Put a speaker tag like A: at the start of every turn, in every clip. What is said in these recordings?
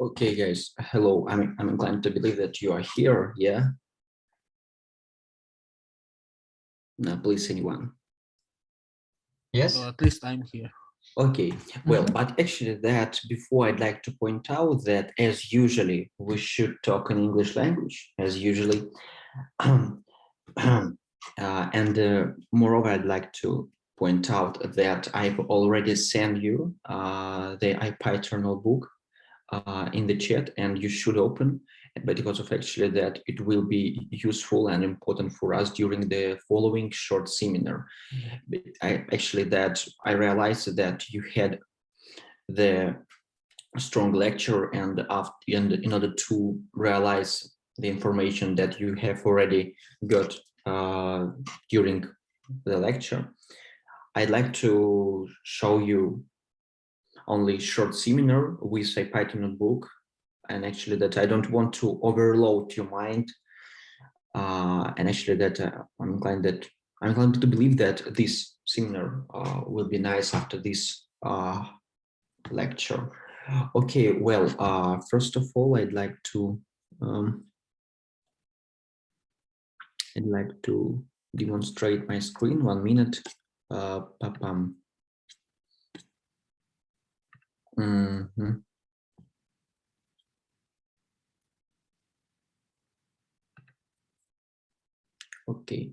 A: Okay, guys. Hello. I'm glad to believe that you are here. Yeah. Now, please, anyone.
B: Yes.
C: At least I'm here.
A: Okay. Well, but actually, that before I'd like to point out that as usually we should talk in English language as usually, moreover, I'd like to point out that I've already sent you the IPython notebook in the chat, and you should open, but because of actually that it will be useful and important for us during the following short seminar. But I realized that you had the strong lecture, and in order to realize the information that you have already got during the lecture, I'd like to show you only short seminar with a Python notebook, and actually that I don't want to overload your mind, and actually that I'm glad to believe that this seminar will be nice after this lecture. Okay, well, first of all, I'd like to demonstrate my screen. 1 minute. Okay.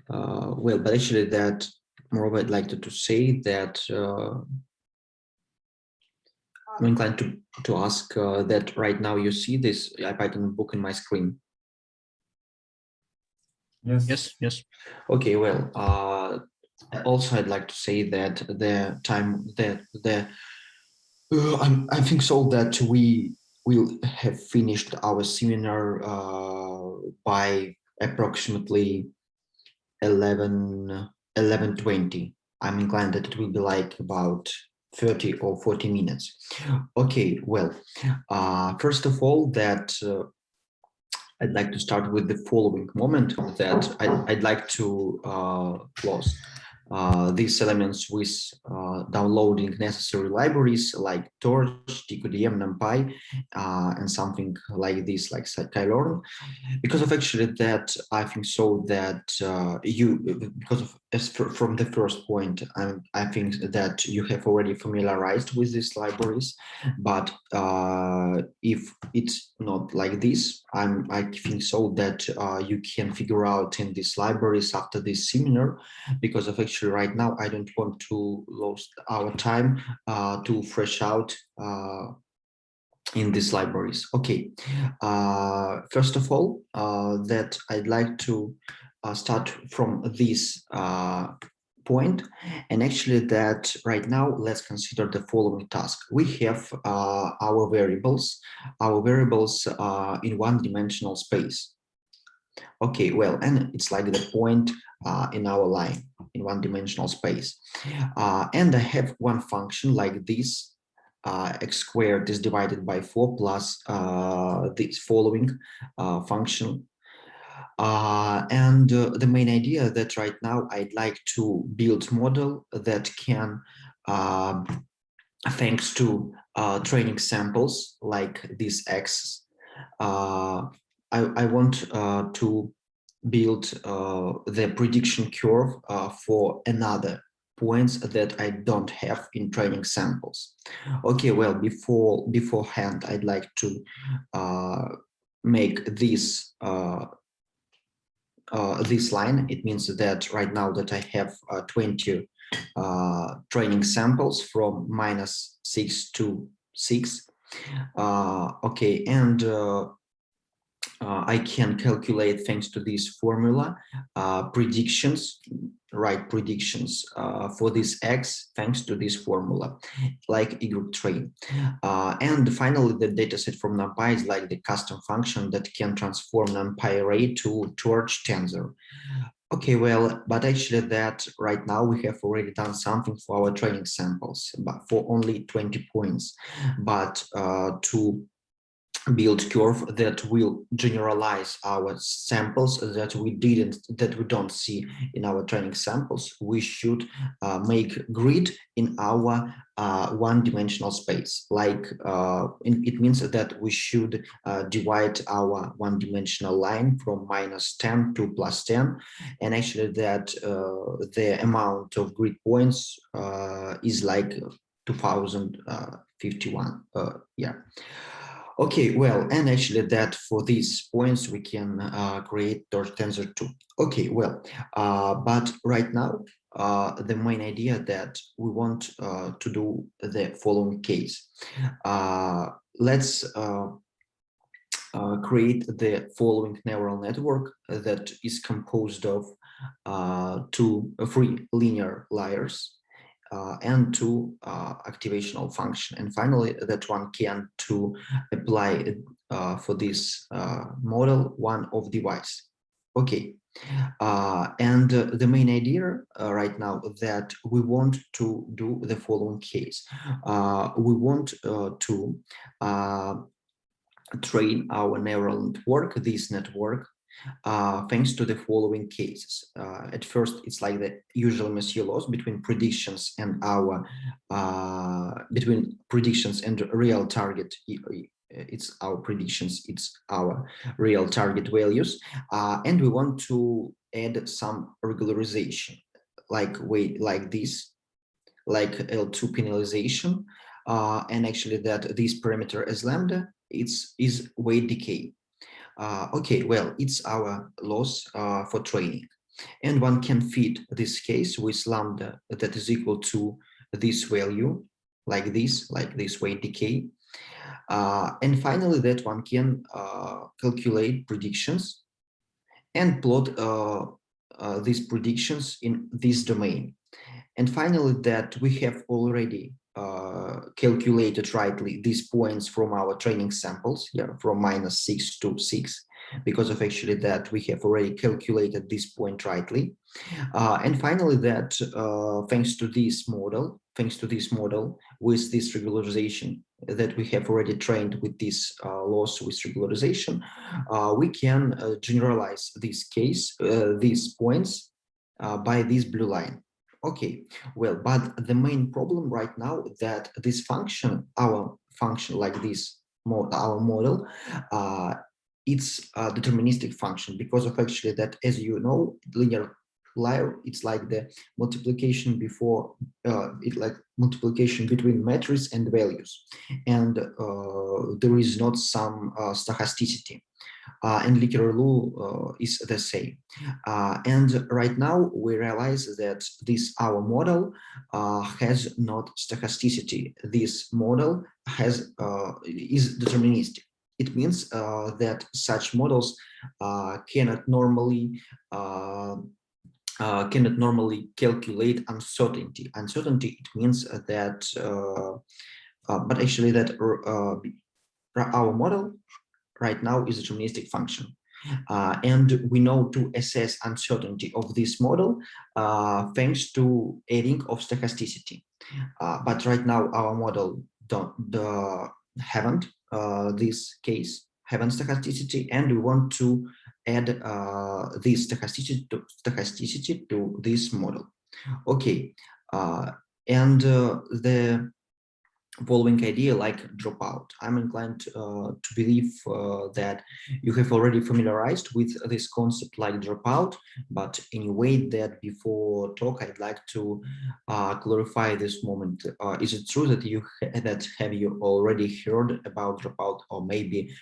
A: Well, but actually that, moreover, I'd like to say that I'm inclined to ask that right now you see this IPython book in my screen.
C: Yes.
A: Okay, well, also I'd like to say that the time that I think so that we will have finished our seminar by approximately 11:20. I'm inclined that it will be like about 30 or 40 minutes. Okay, well, first of all, that I'd like to start with the following moment that I'd like to close these elements with downloading necessary libraries like Torch, TQDM, NumPy, and something like this, like scikit-learn, because of actually that I think so that from the first point, I think that you have already familiarized with these libraries, but if it's not like this, I think so that you can figure out in these libraries after this seminar, because of actually right now I don't want to lose our time to fresh out in these libraries. Okay, first of all, that I'd like to start from this point, and actually that right now let's consider the following task. We have our variables in one-dimensional space. Okay, well, and it's like the point in our line in one-dimensional space, and I have one function like this. X squared is divided by 4 plus this following function. And the main idea that right now I'd like to build model that can, thanks to training samples like this X, I want to build the prediction curve for another points that I don't have in training samples. Okay, well, beforehand, I'd like to make this this line. It means that right now that I have 20 training samples from -6 to 6. Okay, and I can calculate, thanks to this formula, predictions for this X, thanks to this formula, like train. And finally, the dataset from NumPy is like the custom function that can transform NumPy array to Torch tensor. Okay, well, but actually that right now we have already done something for our training samples, but for only 20 points. But to build curve that will generalize our samples that we don't see in our training samples. We should make grid in our one-dimensional space. Like it means that we should divide our one-dimensional line from -10 to +10, and actually that the amount of grid points is like 2051. Yeah. Okay, well, and actually that for these points we can create tensor 2. Okay, well, but right now the main idea that we want to do the following case. Let's create the following neural network that is composed of three linear layers. And two activational function, and finally that one can to apply for this model one of device. Okay, and the main idea right now that we want to do the following case. We want to train our neural network, this network, thanks to the following cases. At first, it's like the usual Messier laws between predictions and our between predictions and real target. It's our predictions, it's our real target values, and we want to add some regularization, like this, like L2 penalization, and actually that this parameter as lambda is weight decay. Okay, well, it's our loss for training. And one can feed this case with lambda that is equal to this value, like this weight decay. And finally, that one can calculate predictions and plot these predictions in this domain. And finally, that we have already calculated rightly these points from our training samples, yeah, from -6 to 6, because of actually that we have already calculated this point rightly. And finally, that thanks to this model with this regularization that we have already trained with this loss with regularization, we can generalize this case, these points by this blue line. Okay, well, but the main problem right now that this function, our function like this, our model, it's a deterministic function because of actually that, as you know, linear layer, it's like the multiplication before it like multiplication between matrices and values, and there is not some stochasticity. And literal rule is the same. And right now we realize that this our model has not stochasticity. This model has is deterministic. It means that such models cannot normally calculate uncertainty. Uncertainty, it means that, but actually that our model right now is a deterministic function. And we know to assess uncertainty of this model thanks to adding of stochasticity. But right now our model haven't this case, haven't stochasticity, and we want to add this stochasticity to this model. Okay, and the following idea like dropout. I'm inclined to believe that you have already familiarized with this concept like dropout, but anyway, that before talk, I'd like to clarify this moment. Is it true that have you already heard about dropout, or maybe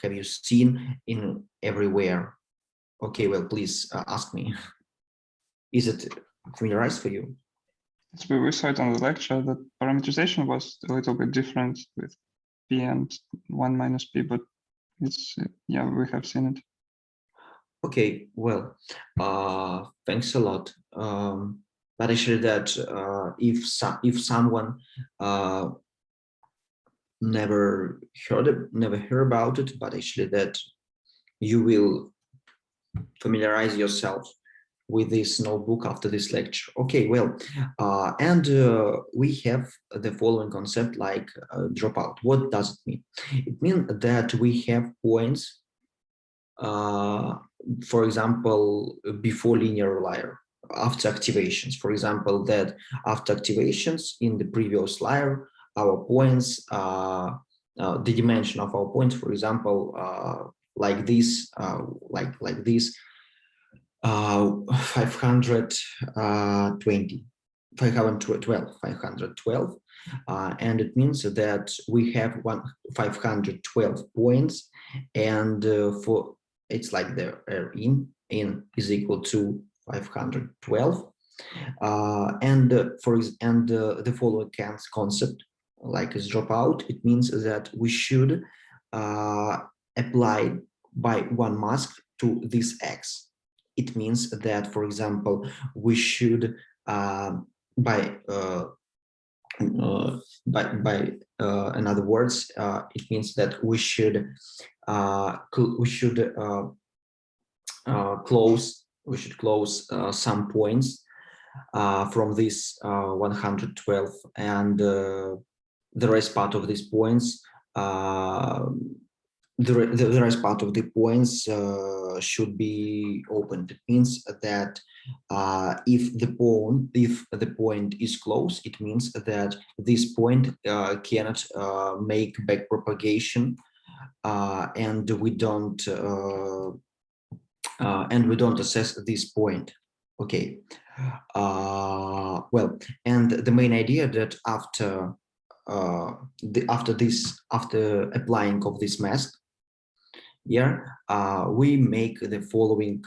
A: have you seen in everywhere? Okay, well, please ask me. Is it familiarized for you?
C: We saw it on the lecture that parameterization was a little bit different with p and 1 minus p, but it's, yeah, we have seen it.
A: Okay, well, thanks a lot. But actually that if someone never heard about it, but actually that you will familiarize yourself with this notebook after this lecture. Okay, well, we have the following concept like dropout. What does it mean? It means that we have points, for example, before linear layer, after activations. For example, that after activations in the previous layer, our points, the dimension of our points, for example, like this, like this, 520, 512, and it means that we have 512 points, and for it's like the in is equal to 512, and the following concept like is dropout. It means that we should apply by one mask to this X. It means that, for example, we should by in other words, it means that we should close some points from this 112, and the rest part of these points, the rest part of the points should be opened. It means that if the point is closed, it means that this point cannot make back propagation, and we don't assess this point. Okay. Well, and the main idea that after applying of this mask, we make the following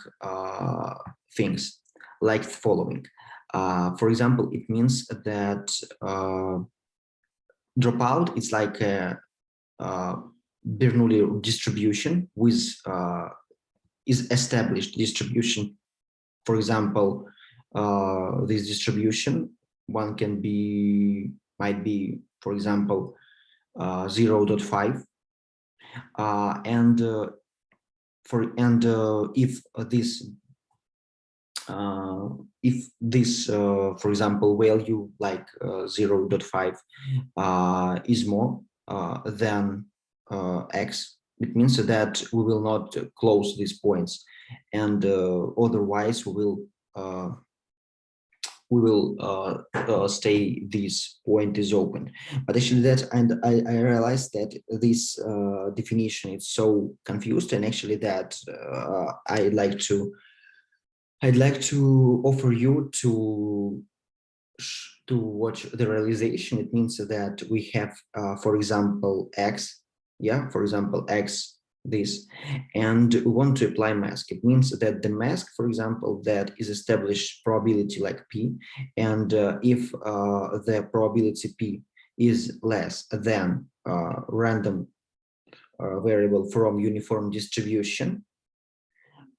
A: things, like the following. For example, it means that dropout is like a Bernoulli distribution with is established distribution. For example, this distribution might be, for example, 0.5, and if this for example value like 0.5 is more than X, it means that we will not close these points, and otherwise we will stay this point is open. But actually I realized that this definition is so confused, and actually that I'd like to offer you to watch the realization. It means that we have for example X, for example X this, and we want to apply mask. It means that the mask, for example, that is established probability like P, and if the probability P is less than random variable from uniform distribution,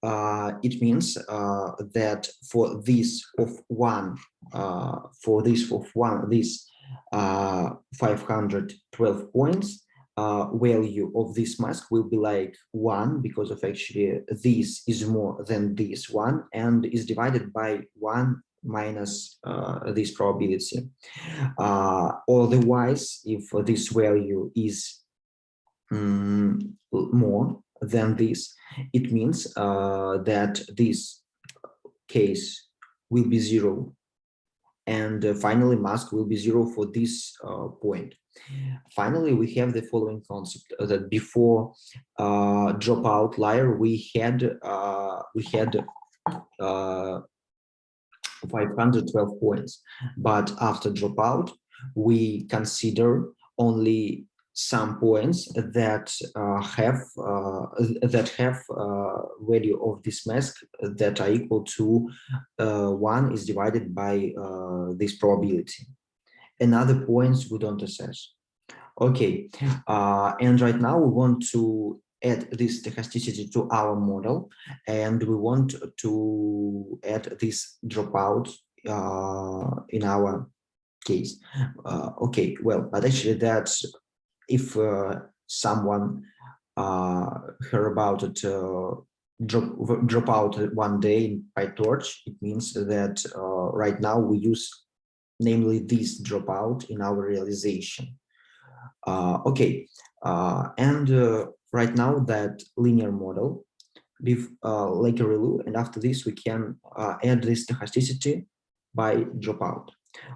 A: it means that for this of one, this 512 points, value of this mask will be like 1, because of actually this is more than this one and is divided by 1 minus this probability. Otherwise, if this value is more than this, it means that this case will be 0, and finally mask will be 0 for this point. Finally, we have the following concept that before dropout layer we had 512 points, but after dropout we consider only some points that have value of this mask that are equal to 1 is divided by this probability, and other points we don't assess. Okay, and right now we want to add this stochasticity to our model, and we want to add this dropout in our case. Okay, well, but actually that's if someone heard about it drop out one day in PyTorch, it means that right now we use namely this dropout in our realization. Okay, and right now that linear model with like a ReLU, and after this we can add this stochasticity by dropout.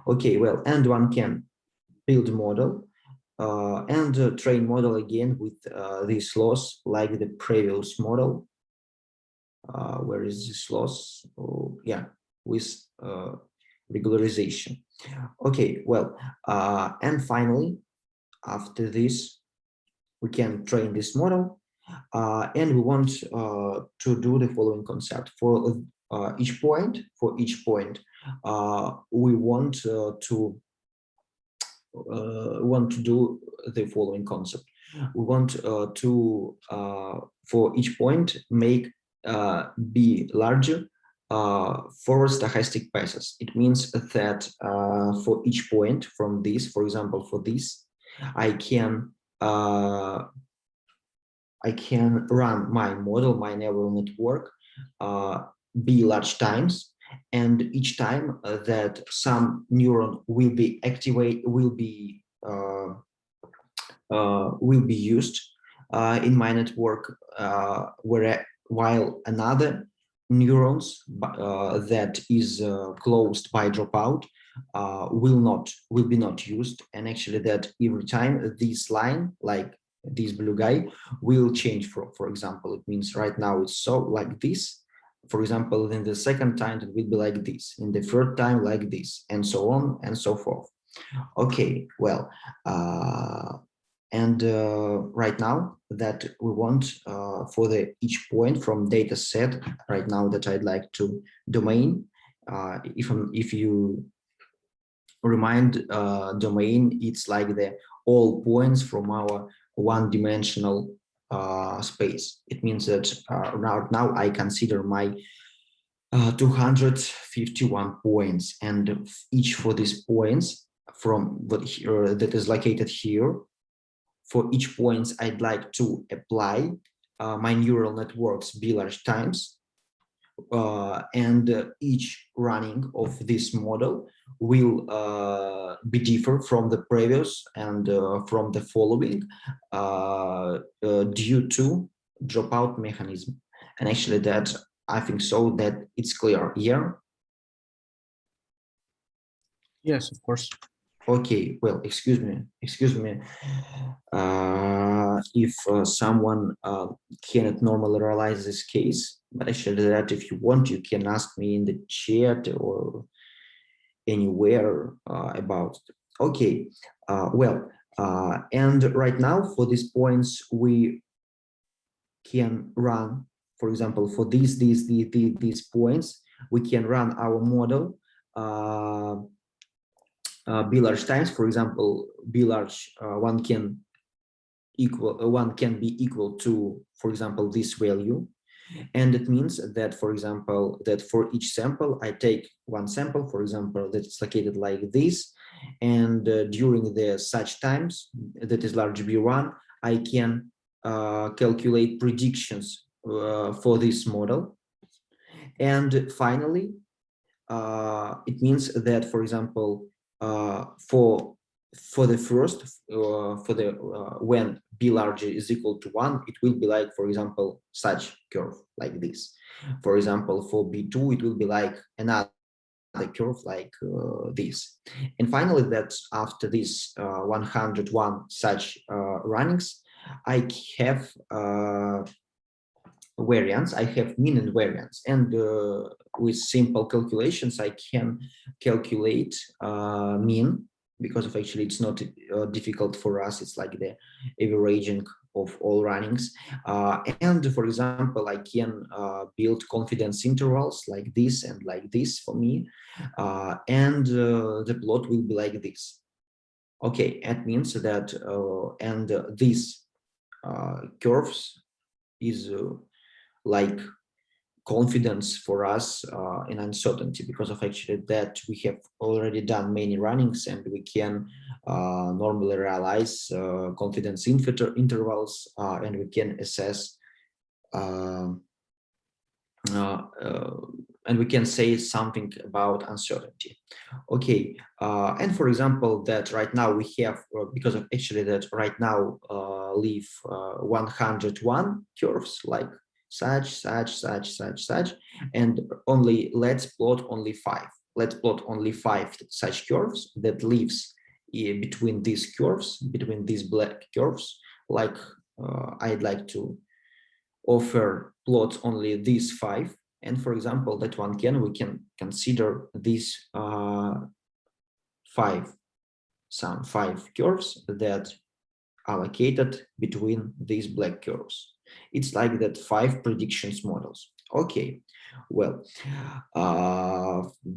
A: Okay, well, and one can build model and train model again with this loss like the previous model. Where is this loss? Oh, yeah, with regularization. Okay, well, and finally, after this, we can train this model, and we want to do the following concept for each point. For each point, we want to do the following concept. We want to for each point make be larger for stochastic passes. It means that for each point from this, for example, for this, I can run my model, my neural network, be large times, and each time that some neuron will be used in my network, while another neurons that is closed by dropout will be not used, and actually that every time this line, like this blue guy, will change. For example, it means right now it's so like this. For example, in the second time it will be like this, in the third time like this, and so on and so forth. Okay, well, and right now that we want for the each point from data set, right now that I'd like to domain, if you remind domain, it's like the all points from our one-dimensional space. It means that right now I consider my 251 points, and each for these points from what here that is located here, for each points I'd like to apply my neural networks B large times, and each running of this model will be different from the previous and from the following due to dropout mechanism. And actually that I think so that it's clear. Yeah.
D: Yes, of course.
A: Okay, well, excuse me if someone cannot normally realize this case, but actually that if you want, you can ask me in the chat or anywhere about it. Okay, well, and right now for these points we can run, for example, for these points, we can run our model B large times. For example, B large one can be equal to, for example, this value, and it means that, for example, that for each sample I take one sample, for example, that's located like this, and during the such times that is large B1, I can calculate predictions for this model. And finally, it means that, for example, for the first, when B large is equal to 1, it will be like, for example, such curve like this. For example, for B2, it will be like another curve like this. And finally, that after this 101 such runnings, I have variance, I have mean and variance, and with simple calculations I can calculate mean, because of actually it's not difficult for us, it's like the averaging of all runnings, and for example I can build confidence intervals like this and like this for me, and the plot will be like this. Okay, that means that and these curves is like confidence for us in uncertainty, because of actually that we have already done many runnings and we can normally realize confidence intervals, and we can assess and we can say something about uncertainty. Okay, and for example, that right now we have, because of actually that right now leave 101 curves like such, and only let's plot only five. Let's plot only five such curves that leaves between these curves, between these black curves, like I'd like to offer plots only these five, and for example that we can consider these five curves that are located between these black curves. It's like that 5 predictions models. Okay, well,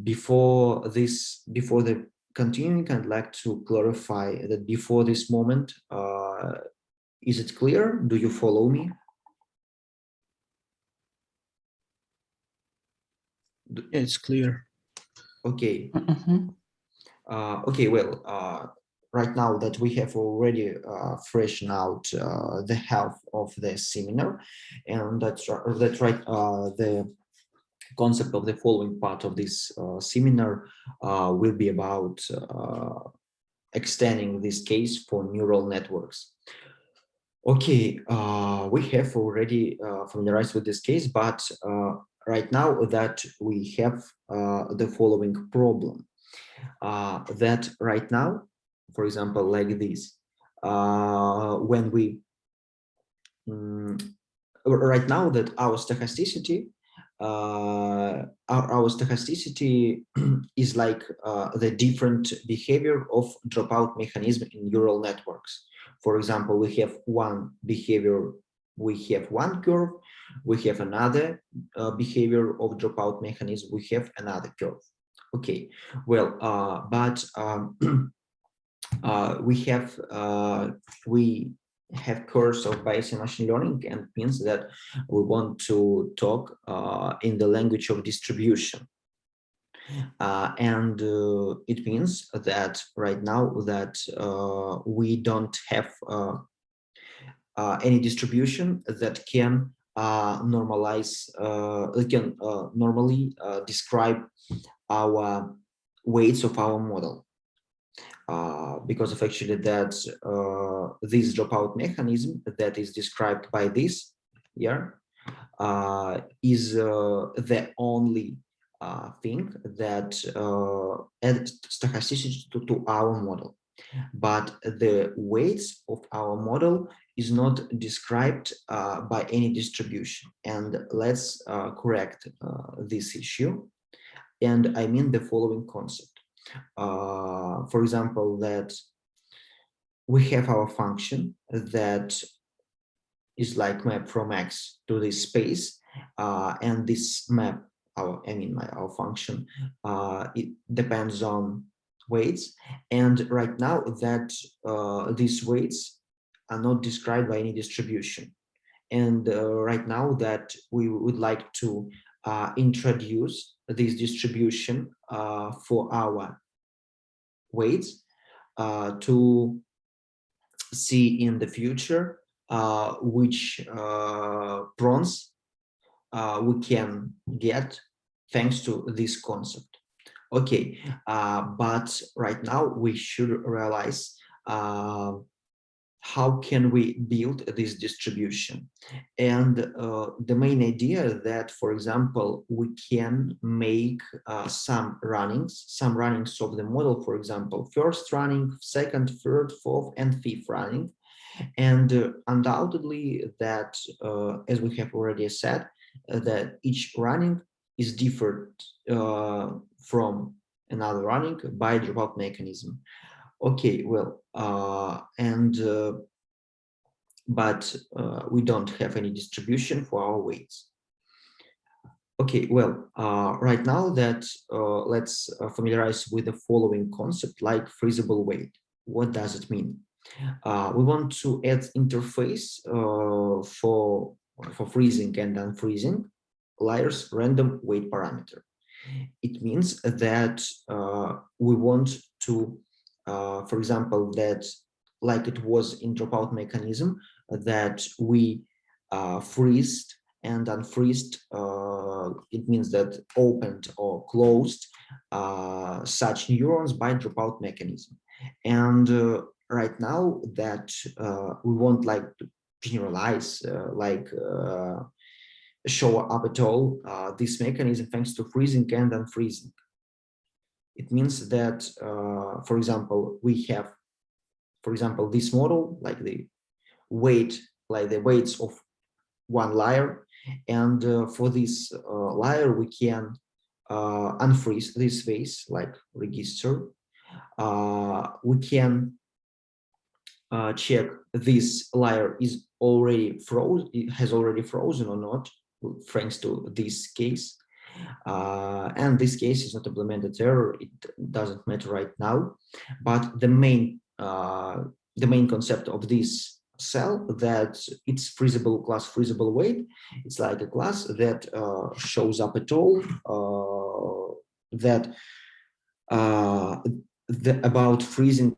A: before the continuing, I'd like to clarify that before this moment, is it clear? Do you follow me?
D: Yeah, it's clear.
A: Okay.
C: Mhm.
A: Okay, well, right now that we have already freshened out the health of the seminar, and that's right. The concept of the following part of this seminar will be about extending this case for neural networks. Okay, we have already familiarized with this case, but right now that we have the following problem. That right now, for example, like this, when we right now that our stochasticity is like the different behavior of dropout mechanism in neural networks. For example, we have one behavior, we have one curve, we have another behavior of dropout mechanism, we have another curve. Okay, well, but we have course of Bayesian machine learning, and means that we want to talk in the language of distribution. And it means that right now that we don't have any distribution that can normalize, normally describe our weights of our model. Because of actually that this dropout mechanism that is described by this here is the only thing that adds stochasticity to our model. But the weights of our model is not described by any distribution. And let's correct this issue. And I mean the following concept. For example, that we have our function that is like map from X to this space, and this map, our function, it depends on weights. And right now that these weights are not described by any distribution. And right now that we would like to introduce this distribution for our weights to see in the future which prawns we can get thanks to this concept. Okay, but right now we should realize how can we build this distribution. And the main idea that, for example, we can make some runnings of the model, for example, first running, second, third, fourth, and fifth running. And undoubtedly that, as we have already said, that each running is different from another running by dropout mechanism. Okay, well, but we don't have any distribution for our weights. Okay, well, right now that let's familiarize with the following concept, like freezable weight. What does it mean? We want to add interface for freezing and unfreezing layers random weight parameter. It means that we want to, for example, that like it was in dropout mechanism, that we freezed and unfreezed, it means that opened or closed such neurons by dropout mechanism. And right now that we want like to generalize, show up at all this mechanism thanks to freezing and unfreezing. It means that, for example, we have, for example, this model, like the weight, like the weights of one layer, and for this layer we can unfreeze this phase like register. We can check this layer is already frozen, it has already frozen or not, thanks to this case. And this case is not implemented error, it doesn't matter right now, but the main concept of this cell, that it's freezable class freezable weight. It's like a class that shows up at all that about freezing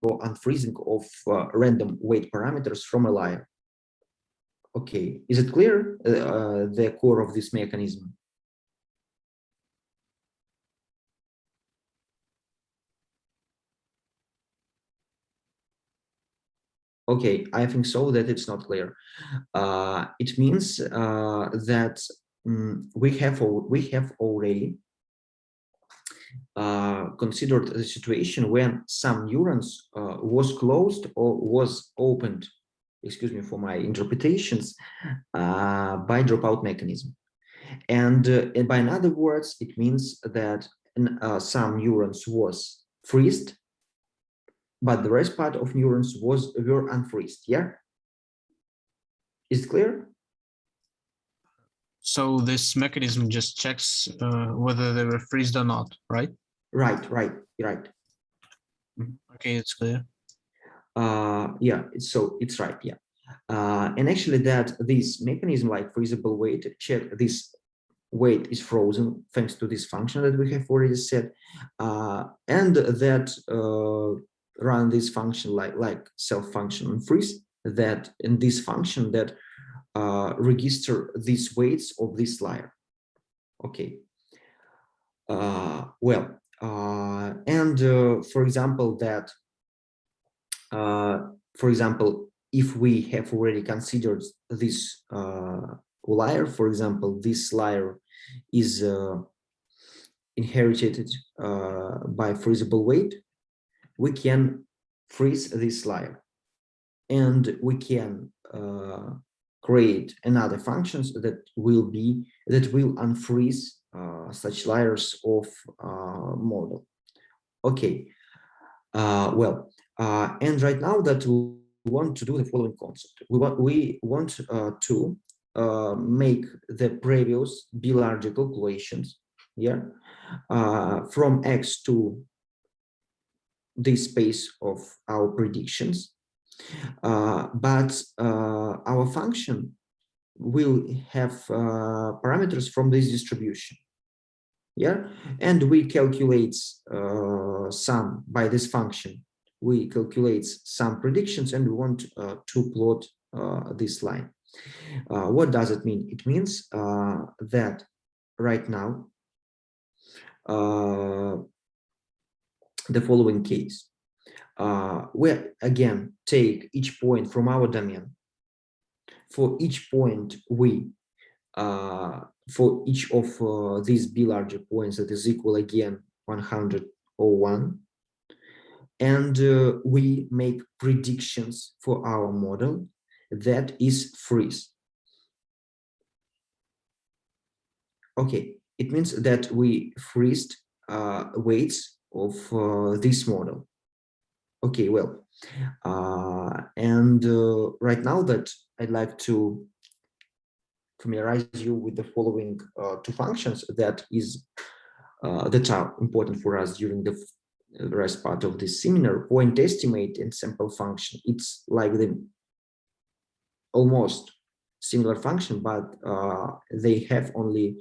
A: or unfreezing of random weight parameters from a layer. Okay, is it clear, the core of this mechanism? Okay, I think so that it's not clear. It means that we have already considered the situation when some neurons was closed or was opened, excuse me for my interpretations, by dropout mechanism. And by in other words, it means that some neurons was freezed, but the rest part of neurons were unfreezed. Yeah, is it clear?
D: So this mechanism just checks whether they were freezed or not, right?
A: Right.
D: Okay, it's clear.
A: Yeah, so it's right. Yeah, and actually that this mechanism like freezable weight check this weight is frozen thanks to this function that we have already said, and that run this function like self function and freeze, that in this function that register these weights of this layer. Okay. Well, and for example that for example, if we have already considered this layer, for example, this layer is inherited by freezable weight, we can freeze this layer, and we can create another functions that will unfreeze such layers of model. Okay. Well, and right now that we want to do the following concept. We want to make the previous B-larger calculations, yeah, from X to this space of our predictions, but our function will have parameters from this distribution. Yeah, and we calculate some by this function. We calculate some predictions, and we want to plot this line. What does it mean? It means that right now the following case, we again take each point from our domain. For each point, we for each of these B larger points that is equal again 101, and we make predictions for our model that is freeze. Okay, it means that we freezed weights of this model. Okay, well, and right now that I'd like to familiarize you with the following two functions that are important for us during the rest part of this seminar: point estimate and sample function. It's like the almost similar function, but they have only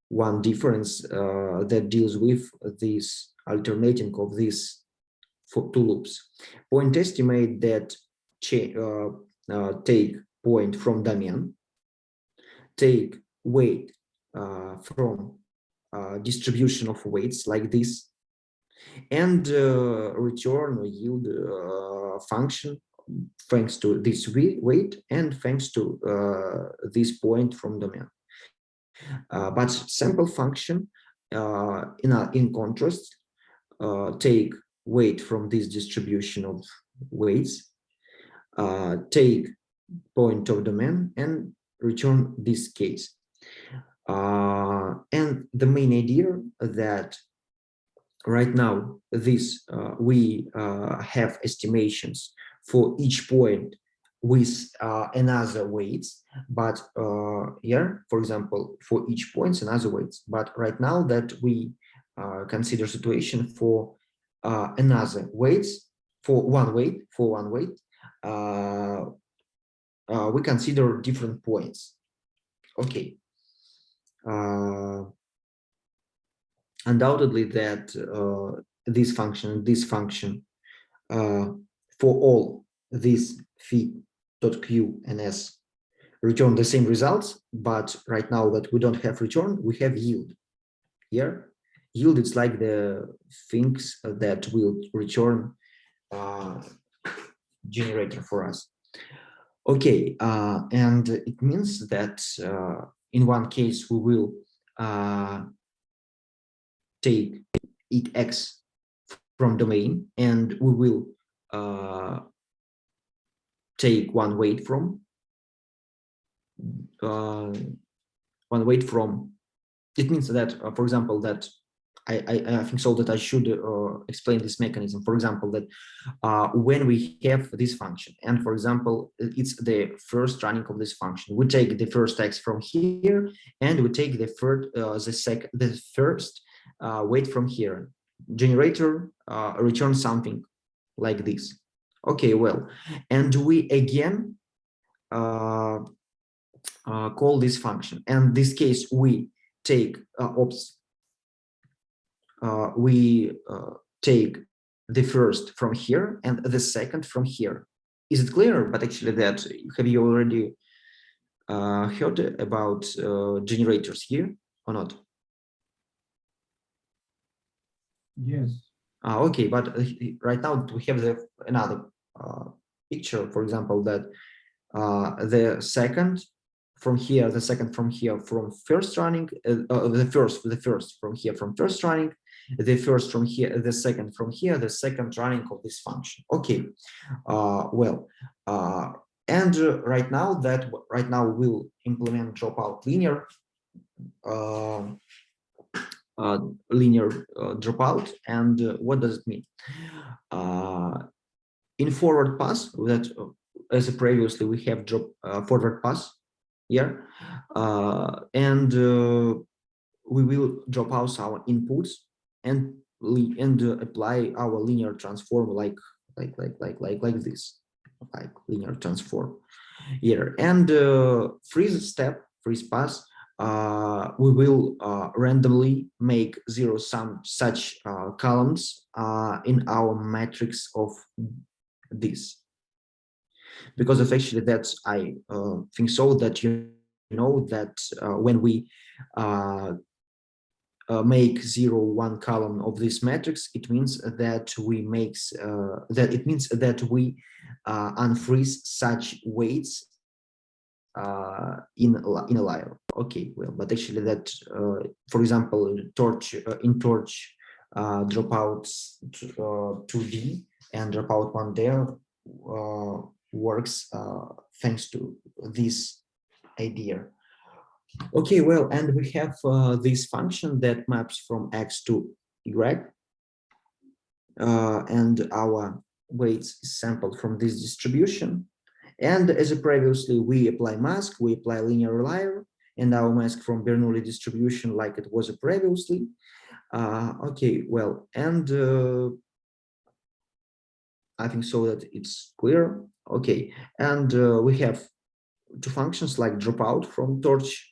A: one difference that deals with this alternating of these two loops. Point estimate that take point from domain, take weight from distribution of weights like this, and return or yield function thanks to this weight and thanks to this point from domain. But sample function, in contrast, take weight from this distribution of weights, take point of domain, and return this case. And the main idea that right now this we have estimations for each point with another weights, but here, for example, for each points another weights. But right now that we consider situation for another weights, for one weight, we consider different points. Okay. Undoubtedly that this function for all these phi.q and s return the same results, but right now that we don't have return, we have yield. Here, yield is like the things that will return generator for us. Okay, and it means that in one case we will take x from domain, and we will take one weight from it means that for example that I think so that I should explain this mechanism. For example, that when we have this function, and for example it's the first running of this function, we take the first x from here, and we take the first weight from here. Generator returns something like this. Okay, well, and we again call this function, and in this case we take we take the first from here and the second from here. Is it clear? But actually, that have you already heard about generators here or not?
E: Yes.
A: Okay, but right now we have another picture. For example, that the second from here, the second from here from first running, the first from here from first running, the first from here, the second from here, the second running of this function. Okay, well, and right now we'll implement dropout linear dropout. And what does it mean? In forward pass, that as previously we have forward pass here, and we will drop out our inputs and apply our linear transform like this, like linear transform here. And freeze pass, we will randomly make zero-sum such columns in our matrix of this, because of actually that's I think so that you know that when we make 0, 1 column of this matrix, it means that we unfreeze such weights in a layer. Okay, well, but actually that for example in torch dropouts 2D and dropout 1 there works thanks to this idea. Okay, well, and we have this function that maps from x to y, and our weights is sampled from this distribution. And as previously, we apply mask, we apply linear layer, and our mask from Bernoulli distribution like it was previously. Okay, well, and I think so that it's clear. Okay, and we have two functions like dropout from torch.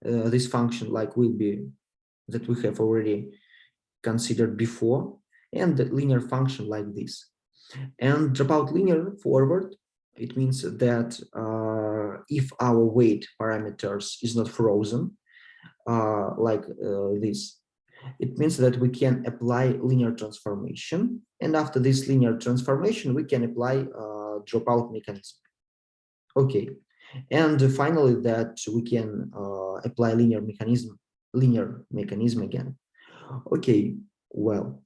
A: This function like will be that we have already considered before, and the linear function like this. And dropout linear forward it means that if our weight parameters is not frozen, like this, it means that we can apply linear transformation. And after this linear transformation, we can apply dropout mechanism. Okay. And finally, that we can apply linear mechanism again. Okay, well,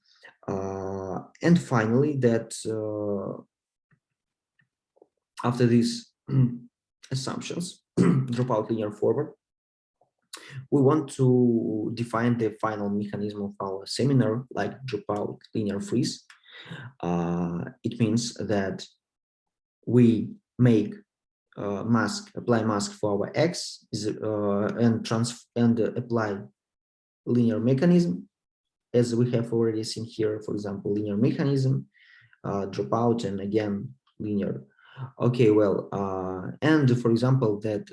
A: and finally, that after these assumptions, dropout linear forward, we want to define the final mechanism of our seminar, like dropout linear freeze. It means that we make apply mask for our x and apply linear mechanism, as we have already seen here. For example, linear mechanism, dropout, and again linear. Okay, well, and for example, that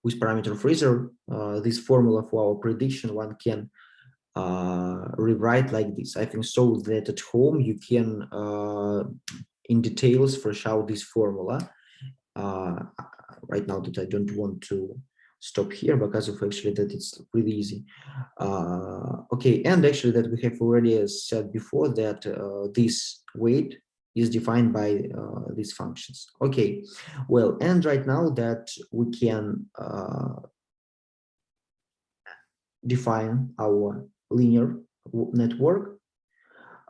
A: with parameter freezer, this formula for our prediction one can rewrite like this. I think so that at home you can in details fresh out this formula. Right now that I don't want to stop here because of actually that it's really easy. Okay, and actually that we have already said before that this weight is defined by these functions. Okay, well, and right now that we can define our linear network,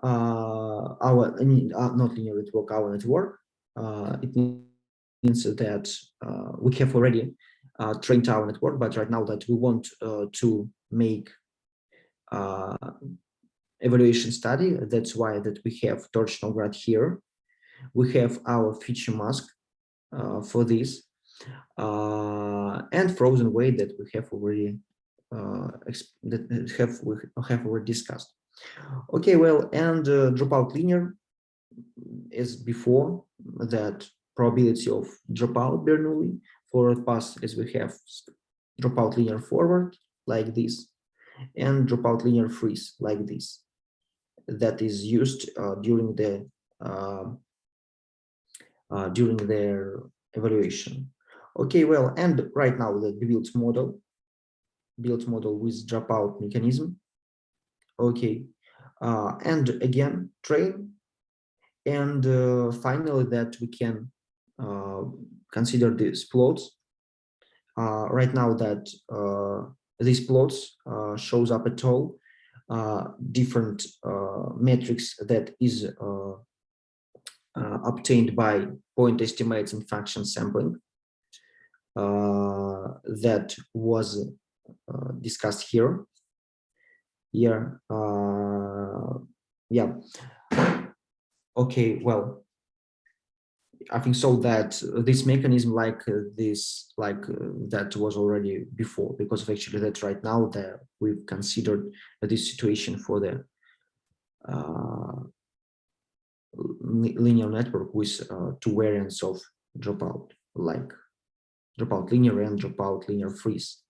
A: not linear network, our network. It means that we have already trained our network, but right now that we want to make evaluation study, that's why that we have torsional grad here. We have our feature mask for this, and frozen weight that we have already have already discussed. Okay, well, and dropout linear is before that probability of dropout Bernoulli forward pass, as we have dropout linear forward like this, and dropout linear freeze like this, that is used during their evaluation. Okay, well, and right now the built model with dropout mechanism. Okay, and again train, and finally that we can consider these plots. Right now that these plots shows up at all different metrics that is obtained by point estimates and function sampling that was discussed here. Yeah. Yeah. Okay, well, I think so that this mechanism like this, that was already before, because of actually that right now that we've considered this situation for the linear network with two variants of dropout, like dropout linear and dropout linear freeze.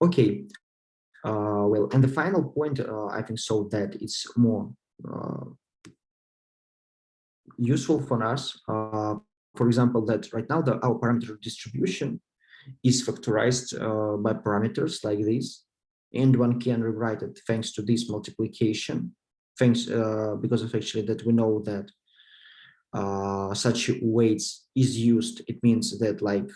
A: Okay, well, and the final point, I think so that it's more useful for us. For example, that right now our parameter distribution is factorized by parameters like this, and one can rewrite it thanks to this multiplication, thanks because of actually that we know that such weights is used. It means that like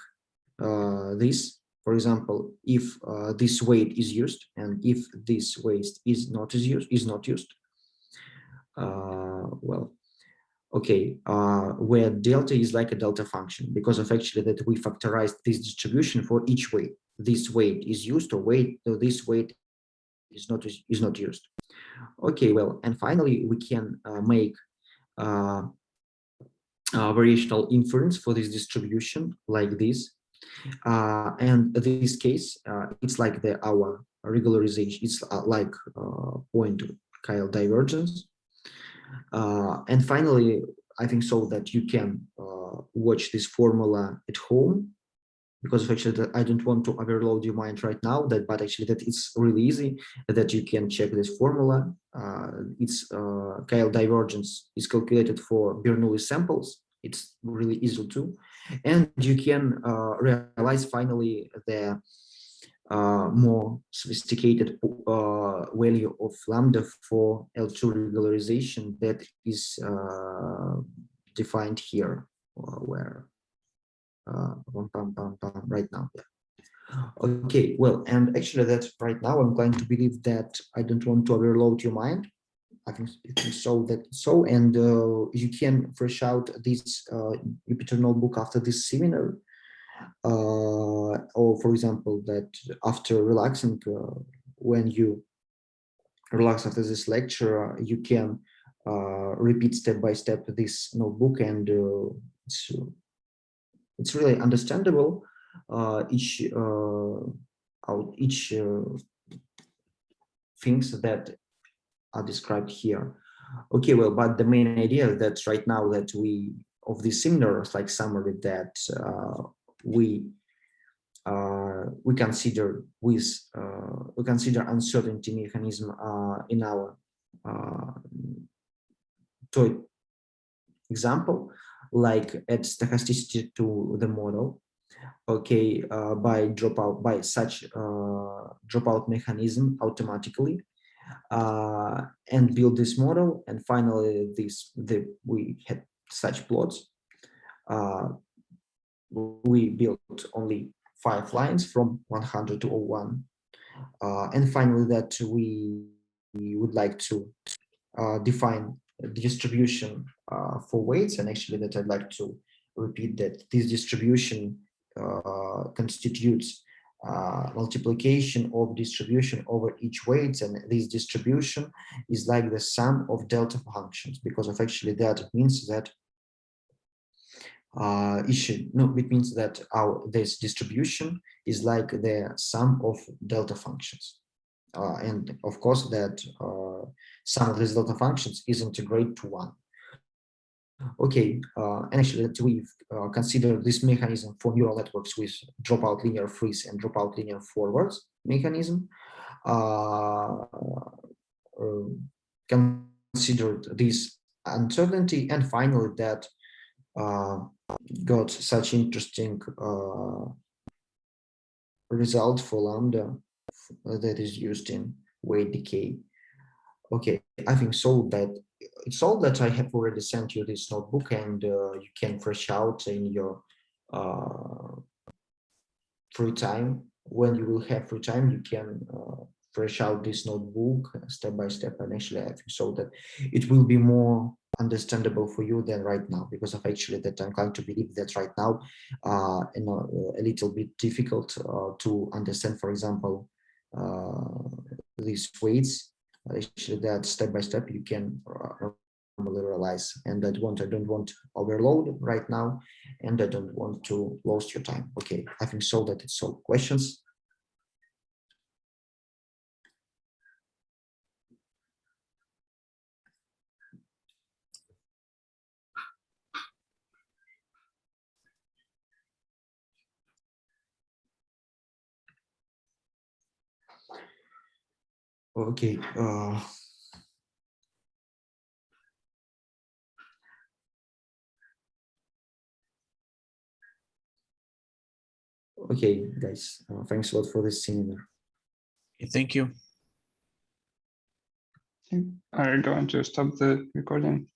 A: this, for example, if this weight is used and if this weight is not used, well, okay, where delta is like a delta function, because of actually that we factorized this distribution for each weight. This weight is used, or this weight is not used. Okay, well, and finally we can make variational inference for this distribution like this. And this case, it's like our regularization. It's like point Kyle divergence. And finally, I think so that you can watch this formula at home, because of actually that I don't want to overload your mind right now. But actually that it's really easy that you can check this formula. It's Kyle divergence is calculated for Bernoulli samples it's really easy to, and you can realize finally the more sophisticated value of lambda for L2 regularization that is defined here, where right now. Yeah. Okay, well, and actually that right now I'm going to believe that I don't want to overload your mind. I think so that so, and you can fresh out this Jupyter notebook after this seminar, or for example, that after relaxing, when you relax after this lecture, you can repeat step by step this notebook, and it's really understandable. Each things that are described here. Okay, well, but the main idea is that right now that we of this seminar like summary that we consider uncertainty mechanism in our toy example, like add stochasticity to the model. Okay, by such dropout mechanism automatically, and build this model, and finally we had such plots. We built only 5 lines from 100 to 01, and finally that we would like to define the distribution for weights, and actually that I'd like to repeat that this distribution constitutes multiplication of distribution over each weight, and this distribution is like the sum of delta functions, because of actually that it means that it means that this distribution is like the sum of delta functions, and of course that sum of these delta functions is integrate to 1. Okay, and actually that we've considered this mechanism for neural networks with dropout linear freeze and dropout linear forwards mechanism. Considered this uncertainty, and finally that got such interesting result for lambda that is used in weight decay. Okay, I think so that it's all that I have already sent you this notebook, and you can fresh out in your free time. When you will have free time, you can fresh out this notebook step by step, and actually I think so that it will be more understandable for you than right now, because of actually that I'm going to believe that right now a little bit difficult to understand, for example, these weights. Actually that step by step you can normally realize, and I don't want overload right now, and I don't want to lose your time. Okay, I think so that it's all. Questions? Okay. Okay, guys, thanks a lot for this seminar.
D: Thank you.
C: I'm going to stop the recording.